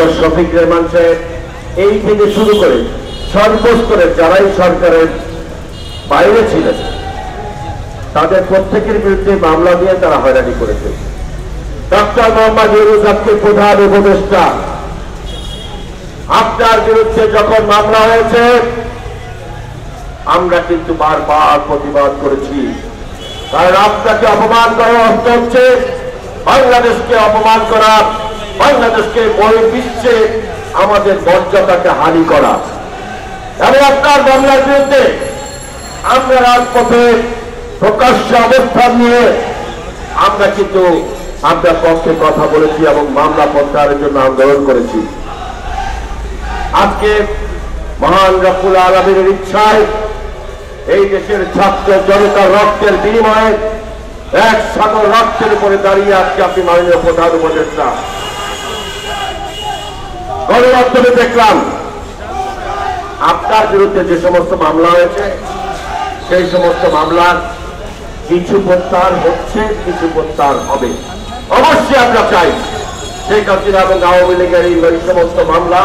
Doctor Shafiq Rehman সাহেব এই থেকে শুরু করে সর্বস্তরের যারাই সরকারের বাইরে ছিলেন তাদের প্রত্যেকের বিরুদ্ধে মামলা দিয়ে তারা হয়রানি করেছে। ডক্টর মোহাম্মদ ইউনূস আজকে প্রধান উপদেষ্টা, আপনার বিরুদ্ধে যখন মামলা হয়েছে আমরা কিন্তু বারবার প্রতিবাদ করেছি, কারণ আপনাকে অপমান করা অর্থ হচ্ছে বাংলাদেশকে অপমান করা, বাংলাদেশকে বহির্বিশ্বে আমাদের মর্যাদাকে হানি করা। এবং আপনার মামলার বিরুদ্ধে আমরা রাজপথে প্রকাশ্য অবস্থান নিয়ে আমরা কিন্তু আপনার পক্ষে কথা বলেছি এবং মামলা প্রত্যাহারের জন্য আন্দোলন করেছি। আজকে মহান রব্বুল আলামিনের ইচ্ছায় এই দেশের ছাত্র জনতার রক্তের বিনিময়ে এক সাগর রক্তের উপরে দাঁড়িয়ে আজকে আপনি মাননীয় প্রধান উপদেষ্টা। গণমাধ্যমে দেখলাম আপনার বিরুদ্ধে যে সমস্ত মামলা হয়েছে সেই সমস্ত মামলার কিছু প্রত্যাহার হচ্ছে, কিছু প্রত্যাহার হবে। অবশ্যই আমরা চাই শেখ হাসিনা এবং আওয়ামী লীগের এই সমস্ত মামলা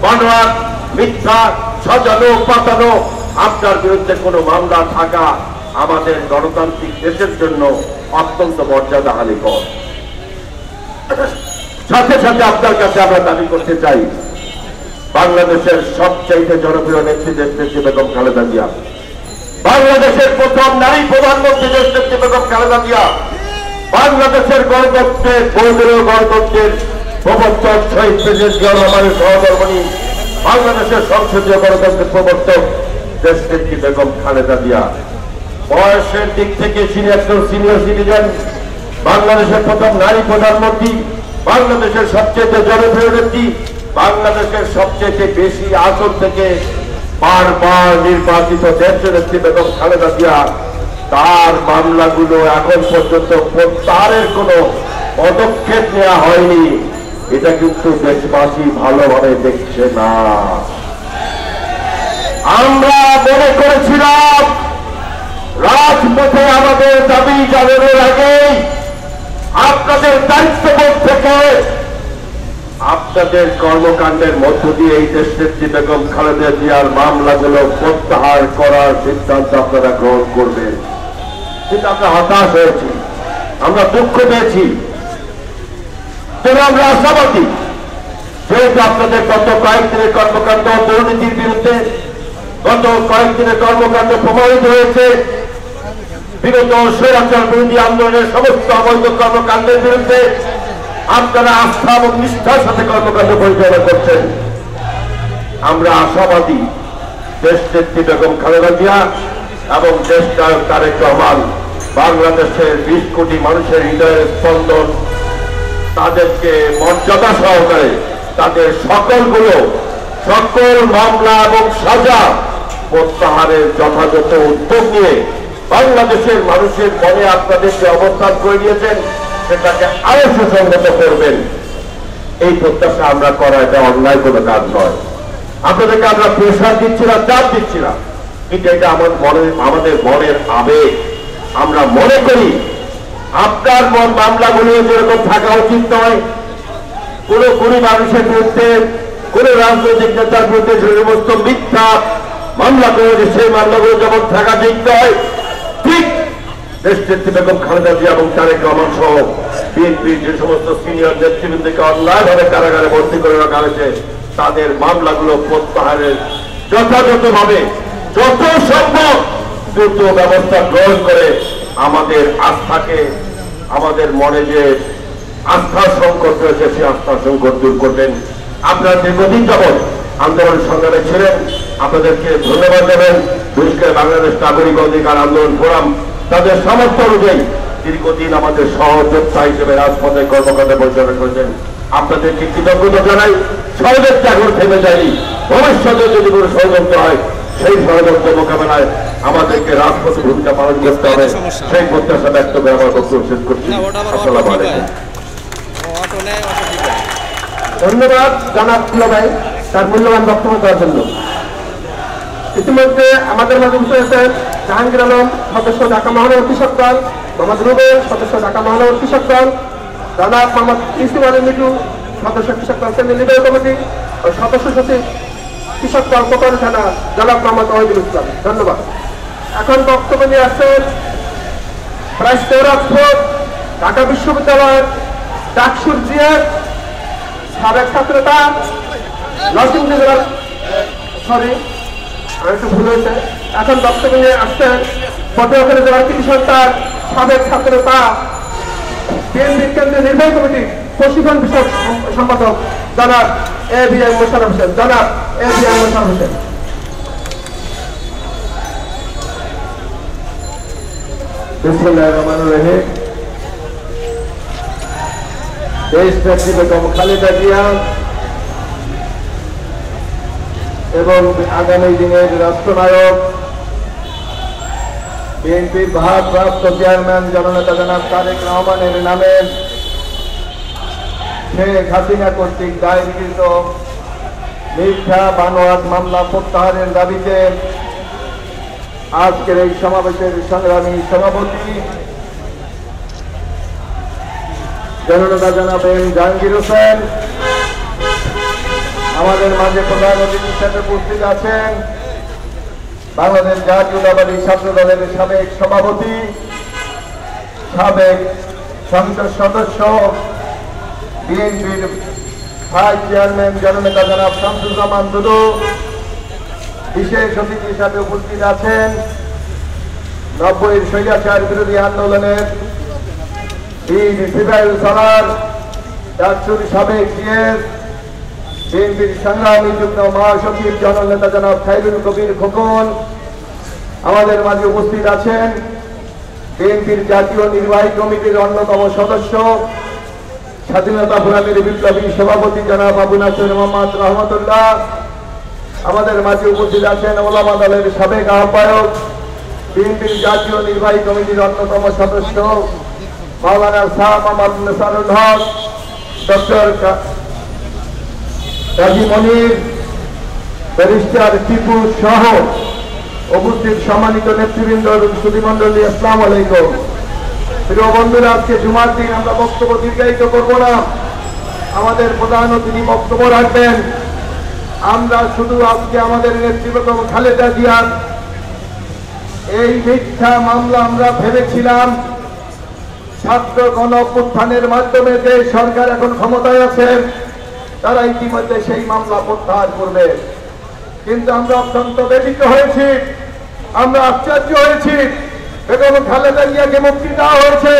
বানোয়া, মিথ্যা, সাজানো, পাতানো, আপনার বিরুদ্ধে কোনো মামলা থাকা আমাদের গণতান্ত্রিক দেশের জন্য অত্যন্ত মর্যাদাহানিকর। সাথে সাথে আপনার কাছে আমরা দাবি করতে চাই, বাংলাদেশের সবচাইতে জনপ্রিয় নেত্রী দেশনেত্রী বেগম খালেদা জিয়া, বাংলাদেশের প্রথম নারী প্রধানমন্ত্রী দেশনেত্রী বেগম খালেদা জিয়া, বাংলাদেশের গণতন্ত্রের বহুদলীয় গণতন্ত্রের প্রবর্তক শহীদ প্রেসিডেন্ট জিয়াউর রহমানের সহধর্মিণী, বাংলাদেশের সংসদীয় গণতন্ত্রের প্রবর্তক দেশনেত্রী বেগম খালেদা জিয়া। বয়সের দিক থেকে সিনিয়র সিটিজেন, বাংলাদেশের প্রথম নারী প্রধানমন্ত্রী, বাংলাদেশের সবচেয়ে জনপ্রিয় নেত্রী, বাংলাদেশের সবচেয়ে বেশি আসন থেকে বারবার নির্বাচিত দেশনেত্রী বেগম খালেদা জিয়া, তার মামলাগুলো এখন পর্যন্ত প্রত্যাহারের কোনো পদক্ষেপ নেওয়া হয়নি। এটা কিন্তু দেশবাসী ভালোভাবে দেখছে না। আমরা মনে করেছিলাম রাজপথে আমাদের দাবি জানানোর আগে আপনাদের দায়িত্ববোধ থেকে আপনাদের কর্মকাণ্ডের মধ্য দিয়ে এই দেশনেত্রী বেগম খালেদা জিয়ার মামলাগুলো প্রত্যাহার করার সিদ্ধান্ত আপনারা গ্রহণ করবেন। কিন্তু আমরা হতাশ হয়েছি, আমরা দুঃখ পেয়েছি, তবে আমরা আশাবাদী, যেহেতু আপনাদের গত কয়েকদিনের কর্মকাণ্ড দুর্নীতির বিরুদ্ধে, গত কয়েকদিনের কর্মকাণ্ড প্রমাণিত হয়েছে, বিগত স্বৈরাচার বিরোধী আন্দোলনের সমস্ত অবৈধ কর্মকাণ্ডের বিরুদ্ধে আপনারা আস্থা এবং নিষ্ঠার সাথে কর্মকাণ্ড পরিচালনা করছেন। আমরা আশাবাদী দেশনেত্রী বেগম খালেদা জিয়া এবং দেশ নায়ক তারেক রহমান, বাংলাদেশের 20 কোটি মানুষের হৃদয়ের স্পন্দন, তাদেরকে মর্যাদা সহকারে তাদের সকল মামলা এবং সাজা প্রত্যাহারের যথাযথ উদ্যোগ নিয়ে বাংলাদেশের মানুষের মনে আপনাদের যে অবস্থান করে দিয়েছেন সেটাকে আরো সুসংগত করবেন, এই প্রত্যাশা আমরা করা এটা অন্যায় কোনো কাজ নয়। আপনাদেরকে আমরা প্রেশার দিচ্ছি না, চাপ দিচ্ছি না, কিন্তু এটা আমাদের মনের আবেগ। আমরা মনে করি আপনার মামলাগুলো যেরকম থাকা উচিত নয়, কোনো মানুষের বিরুদ্ধে, কোন রাজনৈতিক নেতার বিরুদ্ধে যে সমস্ত মিথ্যা মামলা করেছে সেই মামলাগুলো যেমন থাকা ঠিক নয়, ঠিক দেশনেত্রী বেগম খালেদা জিয়া এবং তারেক রহমান সহ বিএনপির যে সমস্ত সিনিয়র নেতৃবৃন্দকে অন্যায়ভাবে কারাগারে ভর্তি করে রাখা হয়েছে তাদের মামলাগুলো প্রত্যাহারের যথাযথভাবে যত সম্ভব দ্রুত ব্যবস্থা গ্রহণ করে আমাদের আস্থাকে, আমাদের মনে যে আস্থার সংকট রয়েছে সেই আস্থার সংকট দূর করবেন। আপনারা দীর্ঘদিন যাবৎ আন্দোলন সংগ্রামে ছিলেন, আপনাদেরকে ধন্যবাদ দেবেন। বিশেষ করে বাংলাদেশ নাগরিক অধিকার আন্দোলন ফোরাম তাদের সামর্থ্য অনুযায়ী দীর্ঘদিন আমাদের সহযোদ্ধা হিসেবে রাজপথে কর্মকাণ্ড পরিচালনা করেছেন। আপনাদেরকে কৃতজ্ঞতা জানাই। ষড়যন্ত্র এখন থেমে যায়নি, ভবিষ্যতে যদি কোনো ষড়যন্ত্র হয় সেই ষড়যন্ত্র মোকাবেলায় আমাদেরকে রাজপথে ভূমিকা পালন করতে হবে, সেই প্রত্যাশা ব্যক্ত করে আমার বক্তব্য শেষ করছি। আসসালামু আলাইকুম। ধন্যবাদ জনাব খুলা ভাই তার মূল্যবান বক্তব্য দেওয়ার জন্য। ইতিমধ্যে আমাদের মাঝে উপস্থিত আছেন জাহাঙ্গীর আলম, সদস্য ঢাকা মহানগর কৃষক দল, মোহাম্মদ রুবেল, সদস্য ঢাকা মহানগর কৃষক দল, জনাব মোহাম্মদ ইসিম আলী মিটু, সদস্য কৃষক দল কেন্দ্রীয় নির্বাহী কমিটি ও সদস্য সচিব কৃষক দল কোতোয়ালি থানা জনাব মোহাম্মদ ওয়াহিদুল ইসলাম। ধন্যবাদ। এখন বক্তব্য নিয়ে আসছেন প্রাইস তৈরাজপুর ঢাকা বিশ্ববিদ্যালয়ের ডাকসুর জিএর সাবেক ছাত্রতা নরসিংদী জেলার একটু ভুল হয়েছে। এখন বক্তব্য নিয়ে আসছেন পটুয়াখালী জেলার কৃষি সন্তান সাবেক ছাত্রতা বিএনপির কেন্দ্রীয় নির্বাহী কমিটি প্রশিক্ষণ বিষয়ক সম্পাদক জনাব এবিএম মোশাররফ হোসেন। জনাব এবিএম মোশাররফ হোসেন। বিসমিল্লাহির রহমানির রহিম। দেশনেত্রী বেগম খালেদা জিয়া এবং আগামী দিনের রাষ্ট্রনায়ক বিএনপির ভারপ্রাপ্ত চেয়ারম্যান জননেতা জনাব তারেক রহমানের নামে শেখ হাসিনা কর্তৃক দায়েরকৃত মিথ্যা বানোয়াট মামলা প্রত্যাহারের দাবিতে আজকের এই সমাবেশের সংগ্রামী সভাপতি জননেতা জনাব এম জাহাঙ্গীর হোসেন, আমাদের মাঝে প্রধান অতিথি হিসেবে উপস্থিত আছেন বাংলাদেশ জাতীয়তাবাদী ছাত্র দলের সাবেক সভাপতি, সাবেক সংসদ সদস্য, বিএনপির ভাইস চেয়ারম্যান জননেতা জনাব শামসুজ্জামান দুদু, বিশেষ অতিথি হিসাবে উপস্থিত আছেন 90-এর স্বৈরাচার বিরোধী আন্দোলনের বীর সিপাহী সালার ডাকসুর সাবেক জিএস, বিএনপির সংগ্রামী যুগ্ম মহাসচিব জননেতা জনাব খায়রুল কবির খোকন, আমাদের মাঝে উপস্থিত আছেন বিএনপির জাতীয় নির্বাহী কমিটির অন্যতম সদস্য, স্বাধীনতা ফোরামের বিপ্লবী সভাপতি জনাব আবু নাসির মোহাম্মদ রহমতুল্লাহ, আমাদের মাঝে উপস্থিত আছেন ওলামা দলের সাবেক আহ্বায়ক, বিএনপির জাতীয় নির্বাহী কমিটির অন্যতম সদস্য মাওলানা শাহ মোহাম্মদ নেসারুল হক, ডক্টর কাজী মনির, ব্যারিস্টার টিপু সহ উপস্থিত সম্মানিত নেতৃবৃন্দ এবং সুধীমণ্ডলী, আসসালামু আলাইকুম। প্রিয় বন্ধুরা, আজকে জুমার দিন আমরা বক্তব্য দীর্ঘায়িত করব না, আমাদের প্রধান অতিথি বক্তব্য রাখবেন। আমরা শুধু আজকে আমাদের নেতৃত্ব খালেদা জিয়ার এই মিথ্যা মামলা আমরা ভেবেছিলাম ছাত্র গণ অভ্যুত্থানের মাধ্যমে যে সরকার এখন ক্ষমতায় আছে তারা ইতিমধ্যে সেই মামলা প্রত্যাহার করবে, কিন্তু আমরা অত্যন্ত ব্যথিত হয়েছি, আমরা আশ্চর্য হয়েছি। বেগম খালেদা জিয়াকে মুক্তি দেওয়া হয়েছে,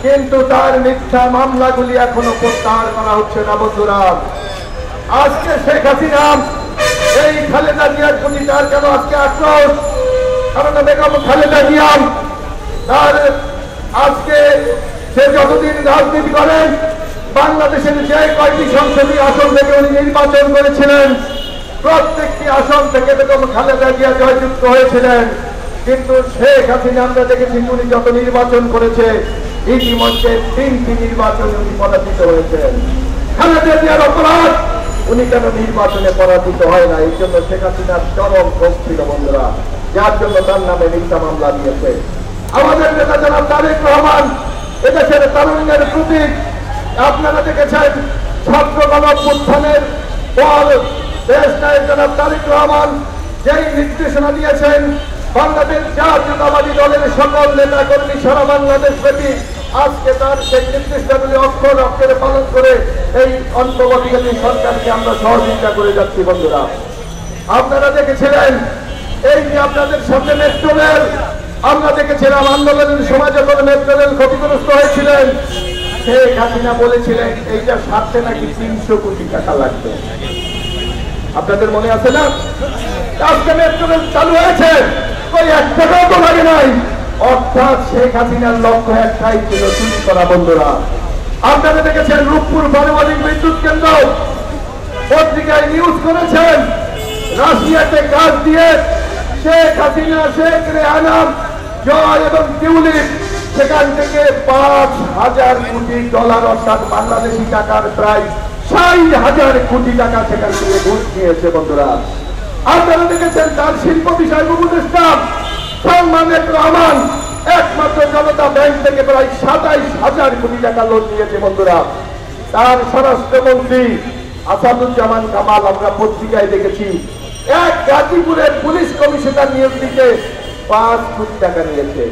কিন্তু তার মিথ্যা মামলাগুলি এখনো প্রত্যাহার করা হচ্ছে না। বন্ধুরা, আজকে শেখ হাসিনা এই খালেদা জিয়ার প্রতি তার কেন আজকে আক্রোশ? কারণ বেগম খালেদা জিয়া তার আজকে সে যতদিন রাজনীতি করেন বাংলাদেশের যে কয়টি সংসদীয় আসন থেকে উনি নির্বাচন করেছিলেন প্রত্যেকটি আসন থেকে বেগম খালেদা জিয়া জয়যুক্ত হয়েছিলেন, কিন্তু শেখ হাসিনা আমরা দেখেছি উনি যত নির্বাচন করেছে ইতিমধ্যে 3টি নির্বাচনে উনি পরাজিত হয়েছেন। খালেদা জিয়ার অপরাধ, উনি কেন নির্বাচনে পরাজিত হয় না? এই জন্য শেখ হাসিনার চরম ক্ষোভ ছিল বন্ধুরা, যার জন্য তার নামে মিথ্যা মামলা দিয়েছে। আমাদের নেতা জনাব তারেক রহমান এদেশের তারুণ্যের প্রতীক। আপনারা দেখেছেন ছাত্র গণ অভ্যুত্থানের পর দেশ নায়ক জনাব তারেক রহমান যেই নির্দেশনা দিয়েছেন বাংলাদেশ জাতীয়তাবাদী দলের সকল নেতা কর্মী সারা বাংলাদেশ ব্যাপী আজকে তার সেই নির্দেশনাগুলি অক্ষর অক্ষরে পালন করে এই অন্তর্বর্তীকালীন সরকারকে আমরা সহযোগিতা করে যাচ্ছি। বন্ধুরা, আপনারা দেখেছিলেন এই যে আপনাদের সামনে মেট্রো রেল, আমরা দেখেছিলাম আন্দোলনের সময় যখন মেট্রো রেল ক্ষতিগ্রস্ত হয়েছিলেন শেখ হাসিনা বলেছিলেন এইটা সারতে নাকি 300 কোটি টাকা লাগবে। আপনাদের মনে আছে না? আজকে মেট্রো রেল চালু হয়েছে, ওই 1 টাকাও তো লাগে নাই। অর্থাৎ শেখ হাসিনার লক্ষ্য একটাই ছিল চুরি করা। বন্ধুরা, আপনারা দেখেছেন রূপপুর পারমাণবিক বিদ্যুৎ কেন্দ্র, পত্রিকায় নিউজ করেছেন রাশিয়াতে কাজ দিয়ে শেখ হাসিনা, শেখ রেহানা, জয় এবং টিউলিপ সেখান থেকে 5,000 কোটি ডলার অর্থাৎ বাংলাদেশি টাকার প্রায় 60,000 কোটি টাকা সেখান থেকে ঘুষ নিয়েছে। বন্ধুরা, আপনারা দেখেছেন তার শিল্প বিষয় উপদেষ্টা সালমান রহমান একমাত্র জনতা ব্যাংক থেকে প্রায় 27,000 কোটি টাকা লোন নিয়েছে। বন্ধুরা, তার স্বরাষ্ট্রমন্ত্রী আসাদুজ্জামান কামাল আমরা পত্রিকায় দেখেছি এক গাজীপুরের পুলিশ কমিশনার নিয়োগ দিতে 5 কোটি টাকা নিয়েছে।